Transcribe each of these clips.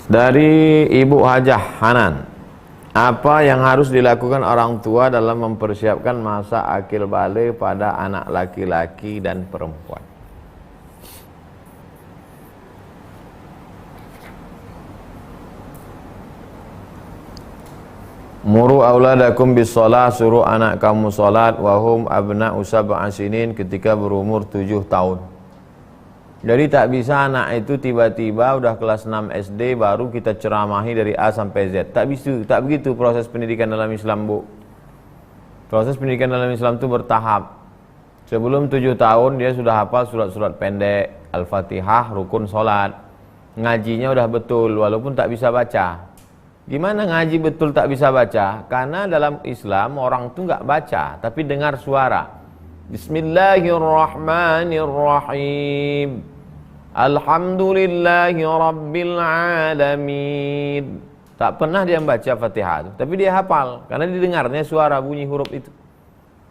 Dari Ibu Hajah Hanan, apa yang harus dilakukan orang tua dalam mempersiapkan masa akil balik pada anak laki-laki dan perempuan? Muru auladakum bis shalah, suruh anak kamu salat wahum abna'u sab'a sinin, ketika berumur 7 tahun. Jadi tak bisa anak itu tiba-tiba udah kelas 6 SD baru kita ceramahi dari A sampai Z. Tak begitu proses pendidikan dalam Islam, Bu. Proses pendidikan dalam Islam itu bertahap. Sebelum 7 tahun dia sudah hafal surat-surat pendek, Al-Fatihah, rukun salat. Ngajinya udah betul walaupun tak bisa baca. Gimana ngaji betul tak bisa baca? Karena dalam Islam orang itu nggak baca tapi dengar suara. Bismillahirrahmanirrahim. Alhamdulillahi Rabbil Alamin. Tak pernah dia baca Fatihah itu, tapi dia hafal karena didengarnya suara bunyi huruf itu.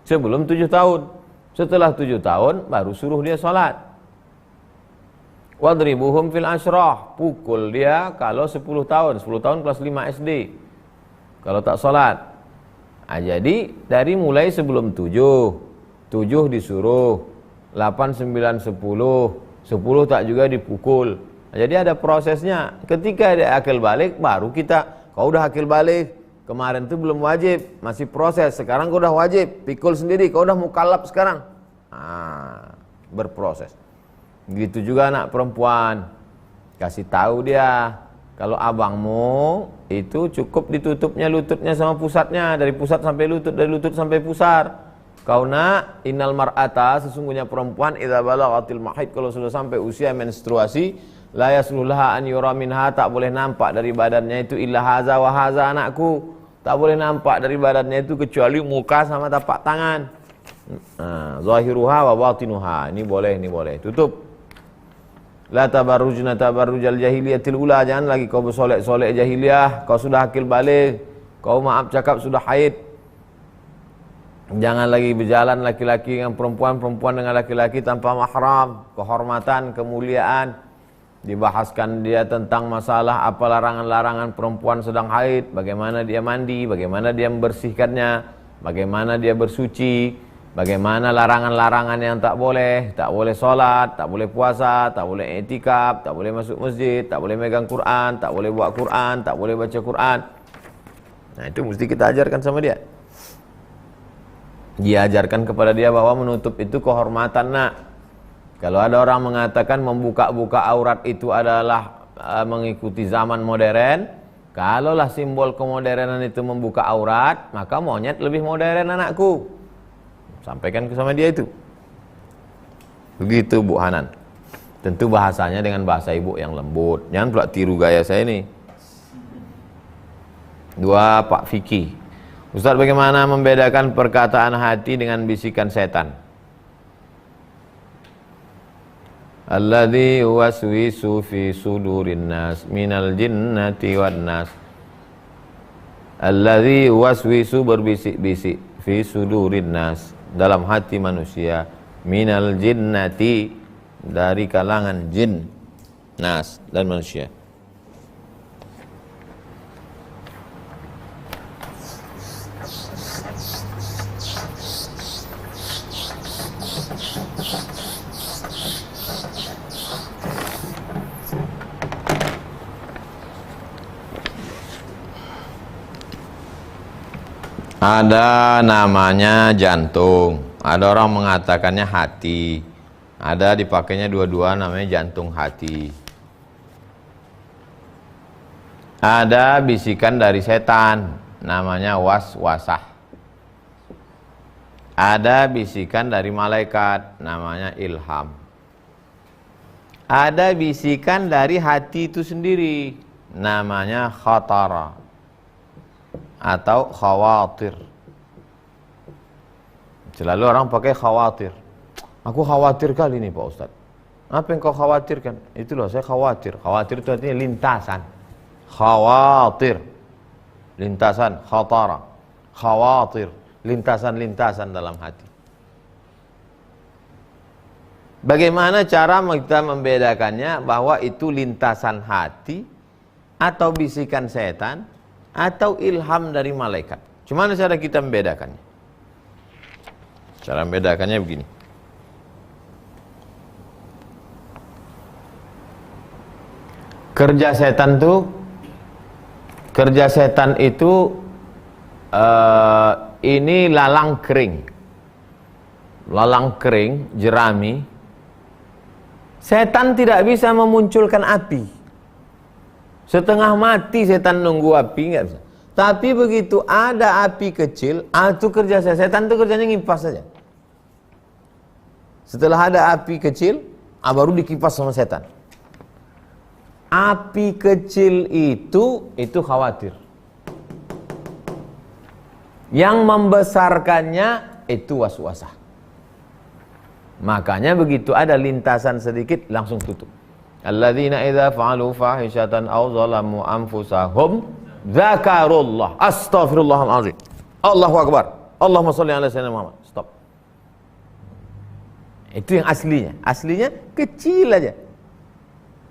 Sebelum 7 tahun. Setelah 7 tahun baru suruh dia salat. Wadribuhum fil ashrah, pukul dia kalau 10 tahun. 10 tahun kelas 5 SD. Kalau tak salat. Jadi dari mulai sebelum 7 disuruh, 8, 9, 10 tak juga dipukul. Jadi ada prosesnya. Ketika ada akil balik baru kita, kau udah akil balik. Kemarin itu belum wajib, masih proses. Sekarang kau udah wajib, pikul sendiri. Kau udah mukallaf sekarang. Berproses. Begitu juga anak perempuan. Kasih tahu dia, kalau abangmu itu cukup ditutupnya lututnya sama pusatnya, dari pusat sampai lutut, dari lutut sampai pusar. Kau nak, innal mar'ata, sesungguhnya perempuan, idza balaghatil mahid, kalau sudah sampai usia menstruasi, la yasluha an yura minha, tak boleh nampak dari badannya itu illa haza wa haza, anakku. Tak boleh nampak dari badannya itu kecuali muka sama tapak tangan. Zahiruha wa batinuha. Ini boleh. Tutup. La tabarrujna tabarrujal jahiliyatil ula, jangan lagi kau bersolek-solek jahiliyah. Kau sudah akil balik, kau maaf cakap sudah haid. Jangan lagi berjalan laki-laki dengan perempuan, perempuan dengan laki-laki tanpa mahram. Kehormatan, kemuliaan. Dibahaskan dia tentang masalah apa larangan-larangan perempuan sedang haid, bagaimana dia mandi, bagaimana dia membersihkannya, bagaimana dia bersuci, bagaimana larangan-larangan yang tak boleh sholat, tak boleh puasa, tak boleh i'tikaf, tak boleh masuk masjid, tak boleh megang Quran, tak boleh buat Quran, tak boleh baca Quran. Nah itu mesti kita ajarkan sama dia. Dia ajarkan kepada dia bahwa menutup itu kehormatan, nak. Kalau ada orang mengatakan membuka-buka aurat itu adalah mengikuti zaman modern, kalaulah simbol kemodernan itu membuka aurat, maka monyet lebih modern, anakku. Sampaikan sama dia itu. Begitu Bu Hanan. Tentu bahasanya dengan bahasa ibu yang lembut. Jangan pula tiru gaya saya ini. 2, Pak Fikih. Ustaz, bagaimana membedakan perkataan hati dengan bisikan setan? Alladzi waswisu fi sudurin nas minal jinnati wan nas. Alladzi waswisu, berbisik-bisik, fi sudurin nas, dalam hati manusia, minal jinnati, dari kalangan jin, nas, dan manusia. Ada namanya jantung, ada orang mengatakannya hati, ada dipakainya dua-dua namanya jantung hati. Ada bisikan dari setan namanya waswasah. Ada bisikan dari malaikat namanya ilham. Ada bisikan dari hati itu sendiri namanya khatara atau khawatir. Selalu orang pakai khawatir. Aku khawatir kali ini Pak Ustaz. Apa yang kau khawatirkan? Itu loh, saya khawatir. Khawatir itu artinya lintasan. Khawatir, lintasan, khatara. Khawatir, lintasan-lintasan dalam hati. Bagaimana cara kita membedakannya bahwa itu lintasan hati atau bisikan setan, atau ilham dari malaikat. Cuma cara kita membedakannya? Cara membedakannya begini. Kerja setan itu ini lalang kering, jerami. Setan tidak bisa memunculkan api. Setengah mati setan nunggu api, nggak bisa. Tapi begitu ada api kecil, itu kerja setan itu kerjanya ngipas saja. Setelah ada api kecil, baru dikipas sama setan. Api kecil itu khawatir. Yang membesarkannya itu waswasah. Makanya begitu ada lintasan sedikit langsung tutup. Alladzina idza fa'alu fahishatan aw zalamu anfusahum dzakarullah. Astaghfirullahalazim. Allahu akbar. Allahumma shalli ala sayyidina Muhammad. Stop. Itu yang aslinya. Aslinya kecil aja.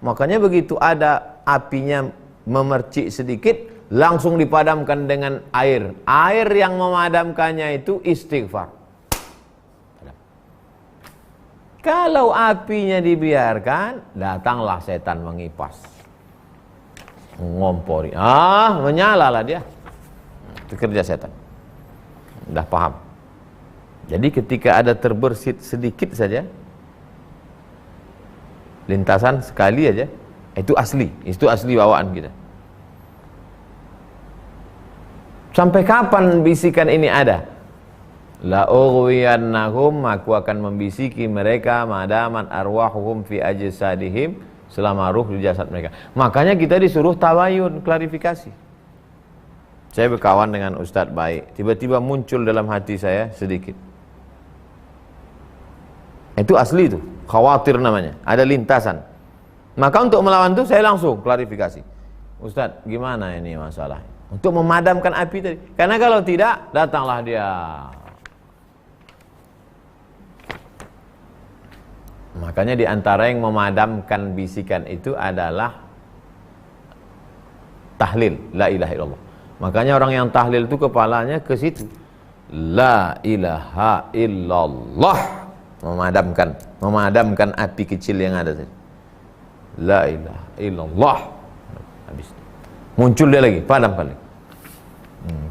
Makanya begitu ada apinya memercik sedikit, langsung dipadamkan dengan air. Air yang memadamkannya itu istighfar. Kalau apinya dibiarkan, datanglah setan mengipas, ngompori. Menyalalah dia. Itu kerja setan. Udah paham. Jadi ketika ada terbersit sedikit saja, lintasan sekali aja, itu asli bawaan kita. Sampai kapan bisikan ini ada? La ughwiyannahum, aku akan membisiki mereka madaman arwahuhum fi ajsadihim, selama ruh di jasad mereka. Makanya kita disuruh tabayun, klarifikasi. Saya berkawan dengan Ustadz baik, tiba-tiba muncul dalam hati saya sedikit. Itu asli itu, khawatir namanya, ada lintasan. Maka untuk melawan itu saya langsung klarifikasi. Ustadz, gimana ini masalahnya? Untuk memadamkan api tadi. Karena kalau tidak, datanglah dia. Makanya di antara yang memadamkan bisikan itu adalah tahlil, la ilaha illallah. Makanya orang yang tahlil itu kepalanya ke situ. La ilaha illallah. Memadamkan api kecil yang ada tadi. La ilaha illallah. Habis. Muncul dia lagi, padamkan lagi.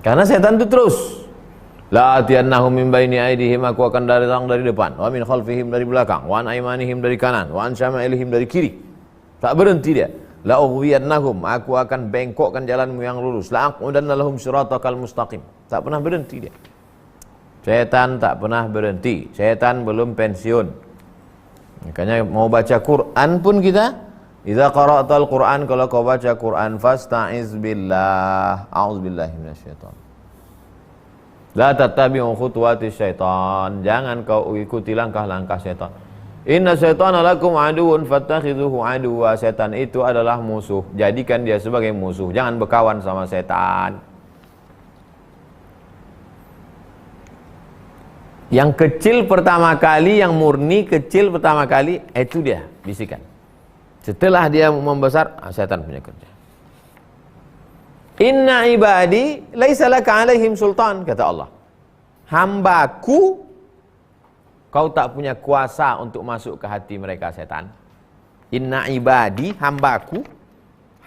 Karena setan itu terus. La atiyannahum min baini aydihim, aku akan datang dari depan, wa min khalfihim dari belakang, wa an aymanihim dari kanan, wa an syama'ilihim dari kiri. Tak berhenti dia. La ughwiyannahum, aku akan bengkokkan jalanmu yang lurus. La aqudanna lahum siratakal mustaqim. Tak pernah berhenti dia. Setan tak pernah berhenti. Setan belum pensiun. Makanya mau baca Quran pun kita, idza qara'tal Quran, kalau kau baca Quran, fasta'iz billah, a'udzubillahi minasyaitan. La tattabi'u khutuwatis syaitan, jangan kau ikuti langkah-langkah setan. Inna syaitana lakum aduun fattakhidhuhu aduwa, setan itu adalah musuh, jadikan dia sebagai musuh, jangan berkawan sama setan. Yang kecil pertama kali, yang murni kecil pertama kali, itu dia bisikan. Setelah dia membesar, setan punya kerja. Inna ibadi laisa laka alaihim sultan, kata Allah. Hambaku, kau tak punya kuasa untuk masuk ke hati mereka setan. Inna ibadi, hambaku,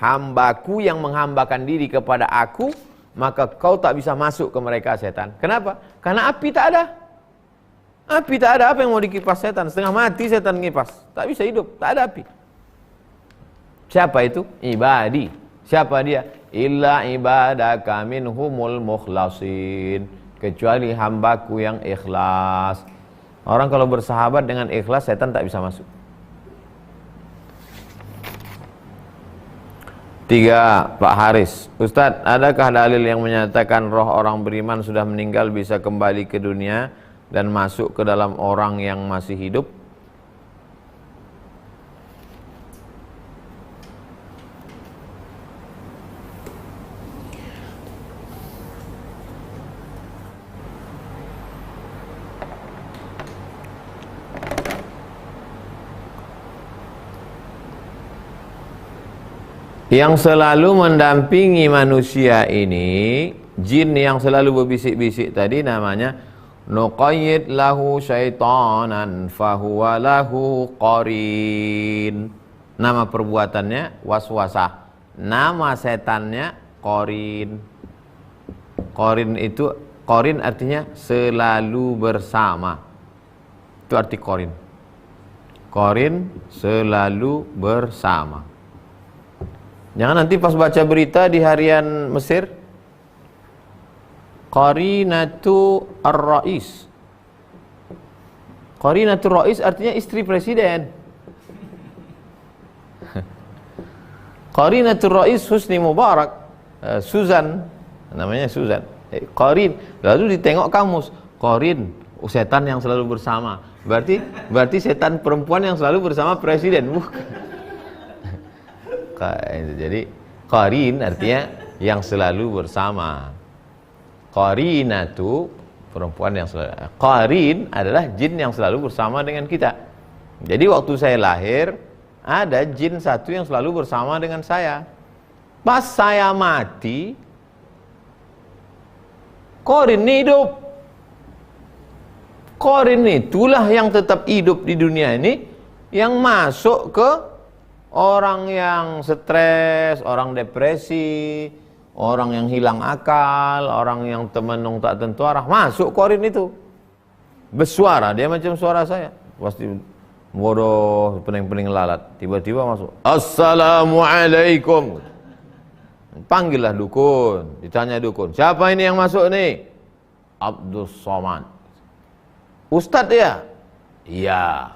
hambaku yang menghambakan diri kepada aku, maka kau tak bisa masuk ke mereka setan. Kenapa? Karena api tak ada. Api tak ada, apa yang mau dikipas setan? Setengah mati setan ngipas, tak bisa hidup, tak ada api. Siapa itu? Ibadi. Siapa dia? Illa ibadaka minhumul mukhlasin, kecuali hambaku yang ikhlas. Orang kalau bersahabat dengan ikhlas, setan tak bisa masuk. 3. Pak Haris, Ustadz, adakah dalil yang menyatakan roh orang beriman sudah meninggal bisa kembali ke dunia dan masuk ke dalam orang yang masih hidup? Yang selalu mendampingi manusia ini, jin yang selalu berbisik-bisik tadi namanya nuqayyid lahu syaitanan fahuwa lahu qarin. Nama perbuatannya waswasah. Nama setannya qarin. Qarin artinya selalu bersama. Itu arti qarin. Qarin selalu bersama. Jangan nanti pas baca berita di harian Mesir, Qarinatu ar-Rais. Qarinatu ar-Rais artinya istri presiden. Qarinatu ar-Rais Husni Mubarak, Susan, namanya Susan. Qarin, lalu ditengok kamus, Qarin, setan yang selalu bersama. Berarti setan perempuan yang selalu bersama presiden. Jadi qarin artinya yang selalu bersama. Qarinatu perempuan yang selalu. Qarin adalah jin yang selalu bersama dengan kita. Jadi waktu saya lahir ada jin satu yang selalu bersama dengan saya. Pas saya mati, qarin hidup. Qarin itulah yang tetap hidup di dunia ini, yang masuk ke orang yang stres, orang depresi, orang yang hilang akal, orang yang temenung tak tentu arah, masuk qarin itu. Bersuara, dia macam suara saya. Pasti bodoh, pening-pening lalat. Tiba-tiba masuk, Assalamualaikum. Panggillah dukun, ditanya dukun, siapa ini yang masuk nih? Abdus Somad. Ustadz ya? Iya.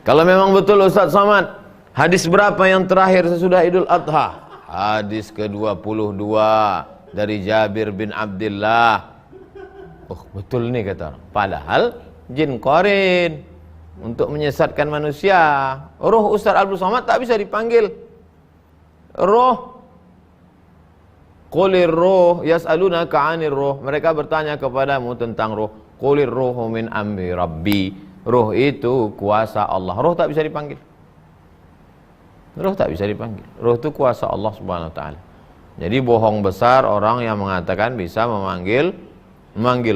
Kalau memang betul Ustadz Somad, hadis berapa yang terakhir sesudah Idul Adha? Hadis ke-22 dari Jabir bin Abdullah. Oh, betul nih kata orang. Padahal jin qarin untuk menyesatkan manusia. Roh Ustadz Abdul Somad tak bisa dipanggil. Roh. Qulir roh yas'alunaka 'anir roh. Mereka bertanya kepadamu tentang roh. Qulir rohu min amri rabbi. Roh itu kuasa Allah. Roh tak bisa dipanggil. Roh tak bisa dipanggil. Roh itu kuasa Allah Subhanahu wa taala. Jadi bohong besar orang yang mengatakan bisa memanggil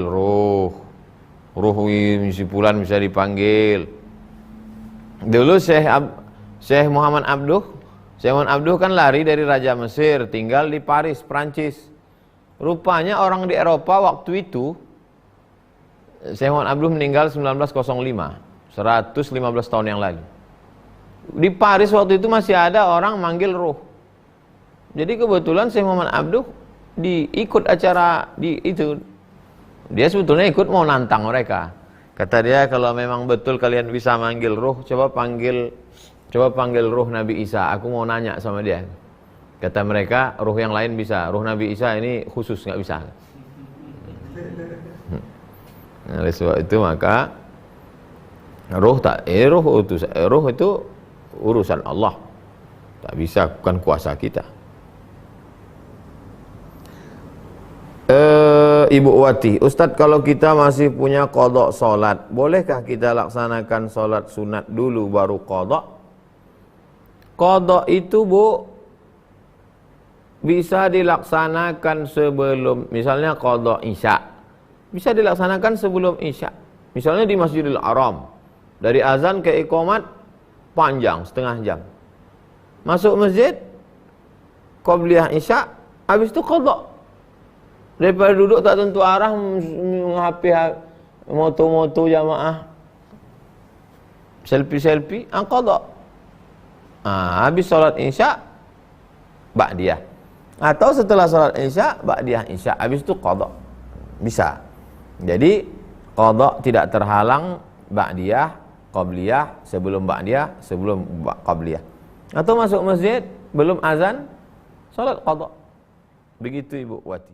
roh. Roh si fulan bisa dipanggil. Dulu Syekh Muhammad Abduh kan lari dari Raja Mesir, tinggal di Paris, Prancis. Rupanya orang di Eropa waktu itu, Syekh Muhammad Abduh meninggal 1905, 115 tahun yang lalu. Di Paris waktu itu masih ada orang manggil roh. Jadi kebetulan Syekh Muhammad Abduh ikut acara di itu. Dia sebetulnya ikut mau nantang mereka. Kata dia, kalau memang betul kalian bisa manggil roh, coba panggil roh Nabi Isa. Aku mau nanya sama dia. Kata mereka, roh yang lain bisa, roh Nabi Isa ini khusus nggak bisa. Oleh sebab itu maka roh itu urusan Allah, tak bisa, bukan kuasa kita. Ibu Wati, Ustadz, kalau kita masih punya qadha solat, bolehkah kita laksanakan solat sunat dulu baru qadha? Qadha itu Bu bisa dilaksanakan sebelum, misalnya qadha isya, bisa dilaksanakan sebelum isya. Misalnya di Masjidil Haram, dari azan ke iqamat panjang, setengah jam. Masuk masjid, qabliyah isya, habis itu qadha. Daripada duduk tak tentu arah, menghapi moto-moto jamaah, selfie-selfie, qadha. Habis salat isya, ba'diyah. Atau setelah salat isya, ba'diyah isya, habis itu qadha. Bisa. Jadi qadha tidak terhalang ba'diyah, qabliyah, sebelum ba'diyah, sebelum qabliyah. Atau masuk masjid belum azan, salat qadha. Begitu Ibu Wati.